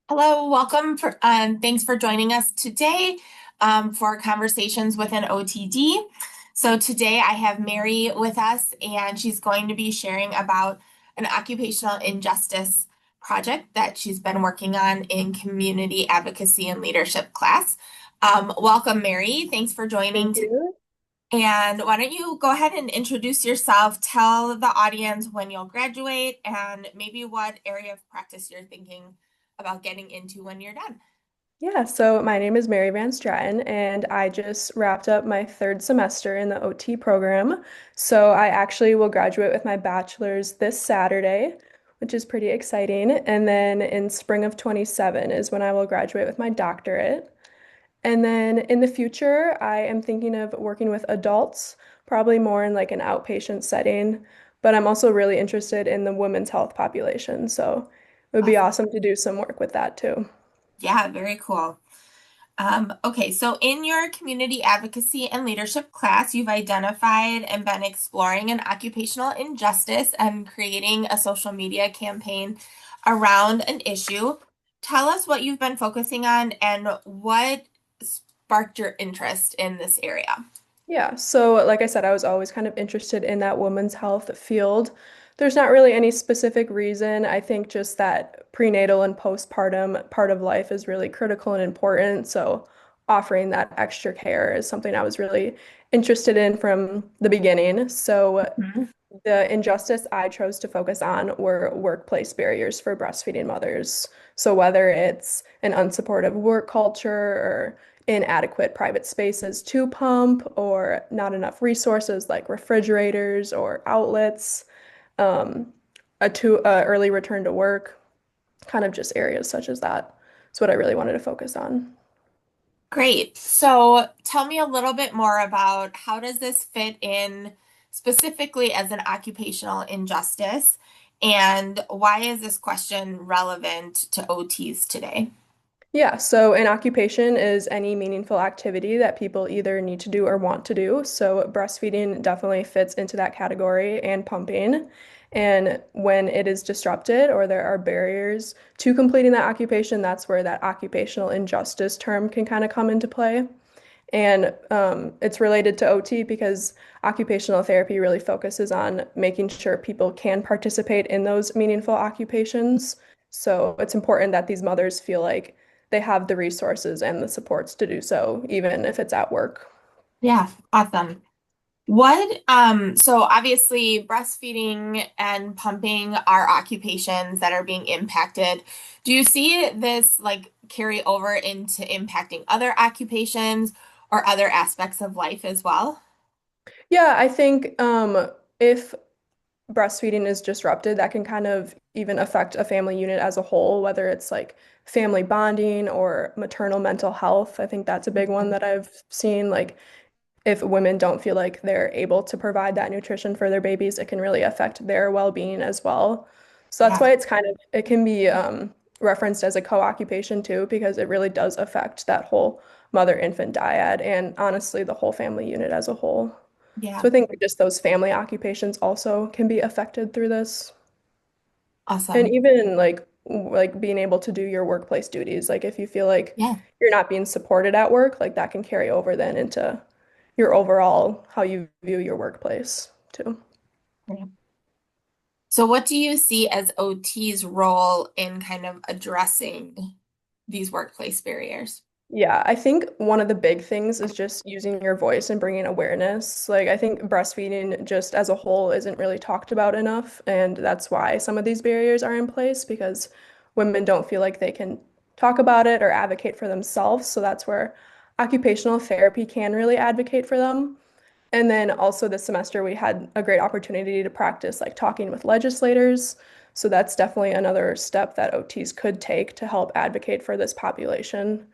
Hello, thanks for joining us today for Conversations with an OTD. So today I have Mary with us, and she's going to be sharing about an occupational injustice project that she's been working on in community advocacy and leadership class. Welcome, Mary. Thanks for Thank joining. you. And why don't you go ahead and introduce yourself, tell the audience when you'll graduate, and maybe what area of practice you're thinking about getting into when you're done. Yeah, so my name is Mary Van Straten, and I just wrapped up my third semester in the OT program. So I actually will graduate with my bachelor's this Saturday, which is pretty exciting. And then in spring of 27 is when I will graduate with my doctorate. And then in the future, I am thinking of working with adults, probably more in like an outpatient setting. But I'm also really interested in the women's health population. So it would be Awesome. awesome to do some work with that too. Yeah, very cool. Okay, so in your community advocacy and leadership class, you've identified and been exploring an occupational injustice and creating a social media campaign around an issue. Tell us what you've been focusing on and what sparked your interest in this area. Yeah, so like I said, I was always kind of interested in that women's health field. There's not really any specific reason. I think just that prenatal and postpartum part of life is really critical and important. So offering that extra care is something I was really interested in from the beginning. So Mhm. the injustice I chose to focus on were workplace barriers for breastfeeding mothers. So, whether it's an unsupportive work culture or inadequate private spaces to pump, or not enough resources like refrigerators or outlets, um, a early return to work, kind of just areas such as that. That's what I really wanted to focus on. Great. So tell me a little bit more about how does this fit in specifically as an occupational injustice, and why is this question relevant to OTs today? Yeah, so an occupation is any meaningful activity that people either need to do or want to do. So breastfeeding definitely fits into that category and pumping. And when it is disrupted or there are barriers to completing that occupation, that's where that occupational injustice term can kind of come into play. And it's related to OT because occupational therapy really focuses on making sure people can participate in those meaningful occupations. So it's important that these mothers feel like they have the resources and the supports to do so, even if it's at work. Yeah, awesome. So obviously breastfeeding and pumping are occupations that are being impacted. Do you see this like carry over into impacting other occupations or other aspects of life as well? Yeah, I think if breastfeeding is disrupted, that can kind of even affect a family unit as a whole, whether it's like family bonding or maternal mental health. I think that's a big one that I've seen. Like, if women don't feel like they're able to provide that nutrition for their babies, it can really affect their well-being as well. So that's Yeah. why it can be referenced as a co-occupation too, because it really does affect that whole mother-infant dyad and honestly the whole family unit as a whole. So Yeah. I think just those family occupations also can be affected through this. And Awesome. even like being able to do your workplace duties. Like if you feel like Yeah. you're not being supported at work, like that can carry over then into your overall how you view your workplace too. Yeah. So what do you see as OT's role in kind of addressing these workplace barriers? Yeah, I think one of the big things is just using your voice and bringing awareness. Like, I think breastfeeding just as a whole isn't really talked about enough. And that's why some of these barriers are in place because women don't feel like they can talk about it or advocate for themselves. So that's where occupational therapy can really advocate for them. And then also this semester, we had a great opportunity to practice like talking with legislators. So that's definitely another step that OTs could take to help advocate for this population.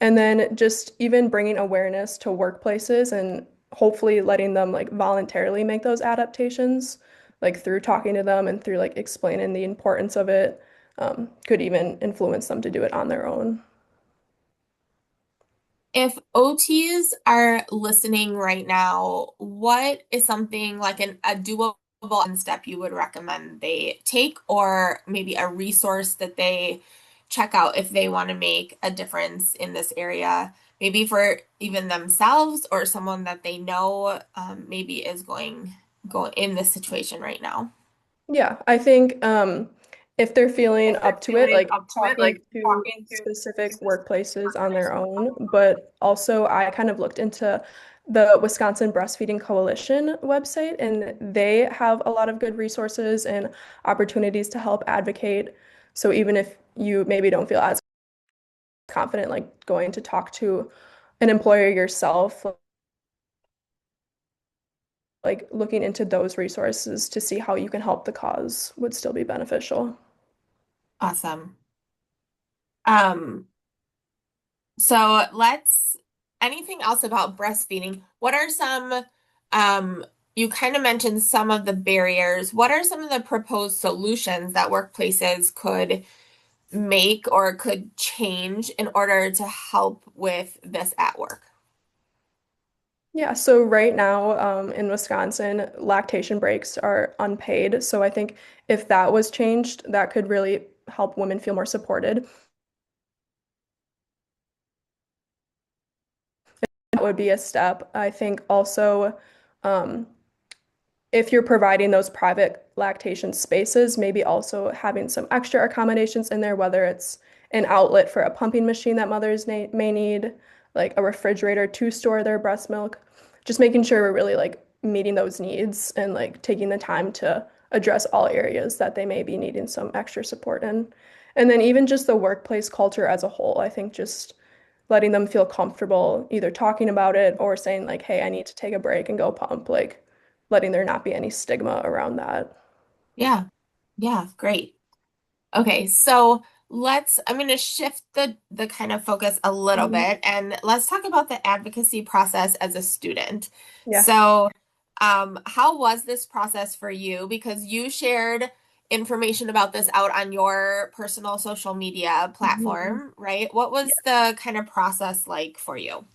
And then just even bringing awareness to workplaces and hopefully letting them like voluntarily make those adaptations, like through talking to them and through like explaining the importance of it, could even influence them to do it on their own. If OTs are listening right now, what is something like a doable step you would recommend they take, or maybe a resource that they check out if they want to make a difference in this area, maybe for even themselves or someone that they know maybe is going in this situation right now. Yeah, I think if they're feeling up to it, like talking to Talking to specific specific workplaces on their workplaces. own, but also I kind of looked into the Wisconsin Breastfeeding Coalition website, and they have a lot of good resources and opportunities to help advocate. So even if you maybe don't feel as confident like going to talk to an employer yourself, like looking into those resources to see how you can help the cause would still be beneficial. Awesome. Um, so anything else about breastfeeding? What are um, you kind of mentioned some of the barriers. What are some of the proposed solutions that workplaces could make or could change in order to help with this at work? Yeah, so right now in Wisconsin, lactation breaks are unpaid. So I think if that was changed, that could really help women feel more supported. That would be a step. I think also um, if you're providing those private lactation spaces, maybe also having some extra accommodations in there, whether it's an outlet for a pumping machine that mothers may need, like a refrigerator to store their breast milk, just making sure we're really like meeting those needs and like taking the time to address all areas that they may be needing some extra support in. And then even just the workplace culture as a whole, I think just letting them feel comfortable either talking about it or saying like, hey, I need to take a break and go pump, like letting there not be any stigma around that. Yeah. Yeah, great. Okay, so I'm going to shift the kind of focus a little Mhm. bit and let's talk about the advocacy process as a student. Yeah. So, how was this process for you? Because you shared information about this out on your personal social media Mhm. platform, right? What was the kind of process like for you?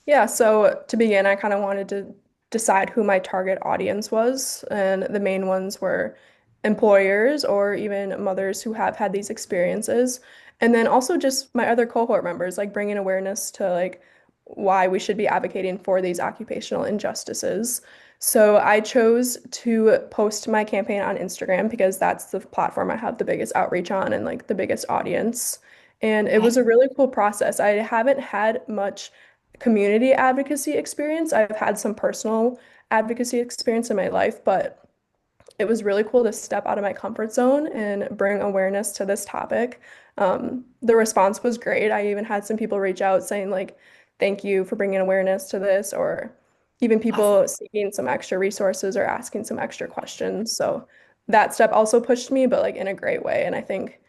Yeah, so to begin, I kind of wanted to decide who my target audience was, and the main ones were employers or even mothers who have had these experiences. And then also just my other cohort members, like bringing awareness to like why we should be advocating for these occupational injustices. So I chose to post my campaign on Instagram because that's the platform I have the biggest outreach on and like the biggest audience. And it Okay. was a really cool process. I haven't had much community advocacy experience. I've had some personal advocacy experience in my life, but it was really cool to step out of my comfort zone and bring awareness to this topic. The response was great. I even had some people reach out saying, like, thank you for bringing awareness to this, or even people Awesome. seeking some extra resources or asking some extra questions. So that step also pushed me, but like in a great way. And I think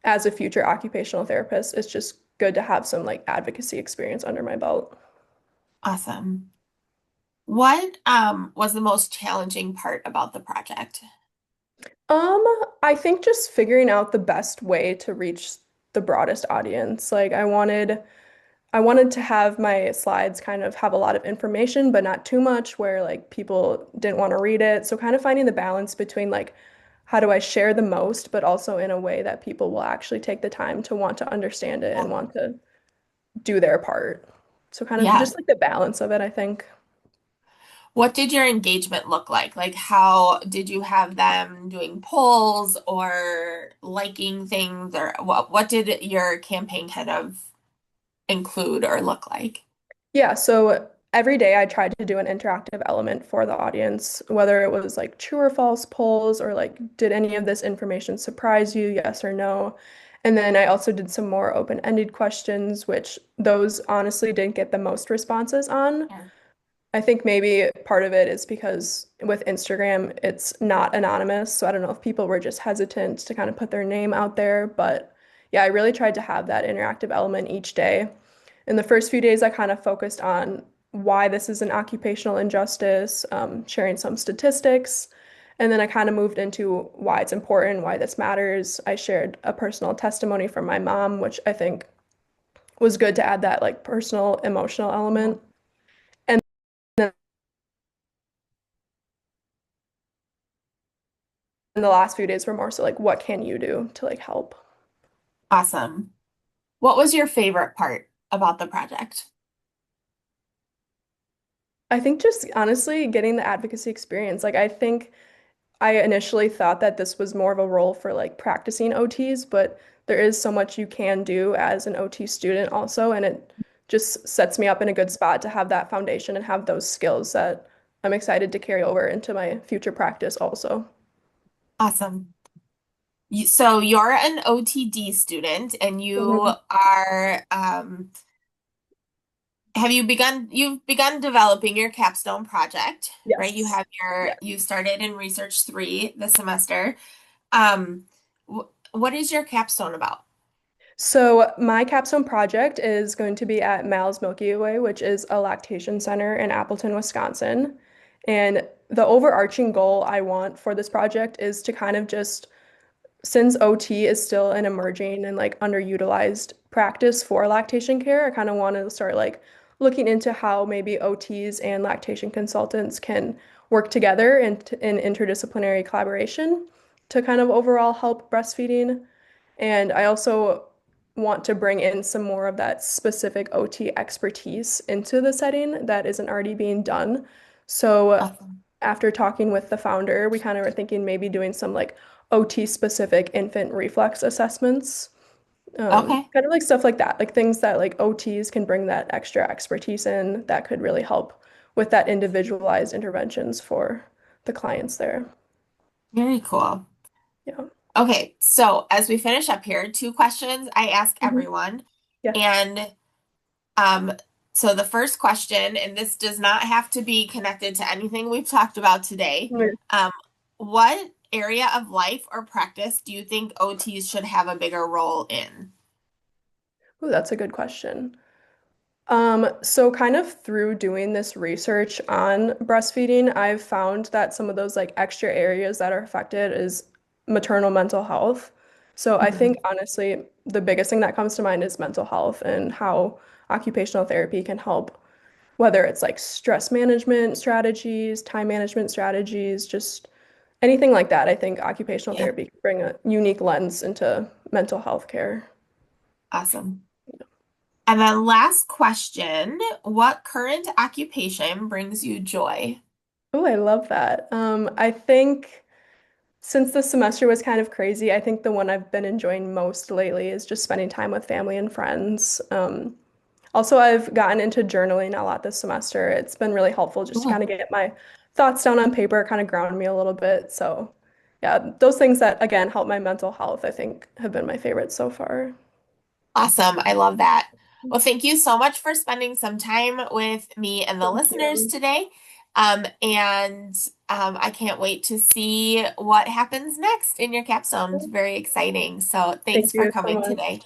as a future occupational therapist, it's just good to have some like advocacy experience under my belt. Awesome. What was the most challenging part about the project? Um, I think just figuring out the best way to reach the broadest audience. Like I wanted to have my slides kind of have a lot of information, but not too much where like people didn't want to read it. So kind of finding the balance between like how do I share the most, but also in a way that people will actually take the time to want to understand it and Yeah. want to do their part. So kind of Yeah. just like the balance of it, I think. What did your engagement look like? Like, how did you have them doing polls or liking things, or what did your campaign kind of include or look like? Yeah, so every day I tried to do an interactive element for the audience, whether it was like true or false polls or like, did any of this information surprise you, yes or no? And then I also did some more open-ended questions, which those honestly didn't get the most responses on. Yeah. I think maybe part of it is because with Instagram, it's not anonymous. So I don't know if people were just hesitant to kind of put their name out there. But yeah, I really tried to have that interactive element each day. In the first few days, I kind of focused on why this is an occupational injustice, sharing some statistics. And then I kind of moved into why it's important, why this matters. I shared a personal testimony from my mom, which I think was good to add that like personal, emotional Yeah. element. And then the last few days were more so like, what can you do to like help? Awesome. What was your favorite part about the project? I think just honestly getting the advocacy experience. Like I think I initially thought that this was more of a role for like practicing OTs, but there is so much you can do as an OT student also, and it just sets me up in a good spot to have that foundation and have those skills that I'm excited to carry over into my future practice also. Awesome. So you're an OTD student and you Mhm. are you've begun developing your capstone project, right? Yes. Yeah. You started in research 3 this semester. Um what is your capstone about? So my capstone project is going to be at Mal's Milky Way, which is a lactation center in Appleton, Wisconsin. And the overarching goal I want for this project is to kind of just since OT is still an emerging and like underutilized practice for lactation care, I kind of want to start like looking into how maybe OTs and lactation consultants can work together in interdisciplinary collaboration to kind of overall help breastfeeding. And I also want to bring in some more of that specific OT expertise into the setting that isn't already being done. So Awesome. after talking with the founder, we kind of were thinking maybe doing some like OT specific infant reflex assessments, Okay. kind of like stuff like that, like things that like OTs can bring that extra expertise in that could really help with that individualized interventions for the clients there. Very cool. Yeah. Okay, so as we finish up here, 2 questions I ask Mhm. everyone. Yeah. And um, so the first question, and this does not have to be connected to anything we've talked about today. Mm. Um, what area of life or practice do you think OTs should have a bigger role in? Ooh, that's a good question. So kind of through doing this research on breastfeeding, I've found that some of those like extra areas that are affected is maternal mental health. So I think Mhm. honestly, the biggest thing that comes to mind is mental health and how occupational therapy can help, whether it's like stress management strategies, time management strategies, just anything like that. I think occupational Yeah, therapy can bring a unique lens into mental health care. awesome. And then last question, what current occupation brings you joy? Oh, I love that. I think since the semester was kind of crazy, I think the one I've been enjoying most lately is just spending time with family and friends. Also, I've gotten into journaling a lot this semester. It's been really helpful just to Ooh, kind of get my thoughts down on paper, kind of ground me a little bit. So, yeah, those things that, again, help my mental health, I think, have been my favorites so far. awesome. I love that. Well, thank you so much for spending some time with me and the Thank listeners you. today. And I can't wait to see what happens next in your capstone. It's very exciting. So Thank thanks for you so coming much. today.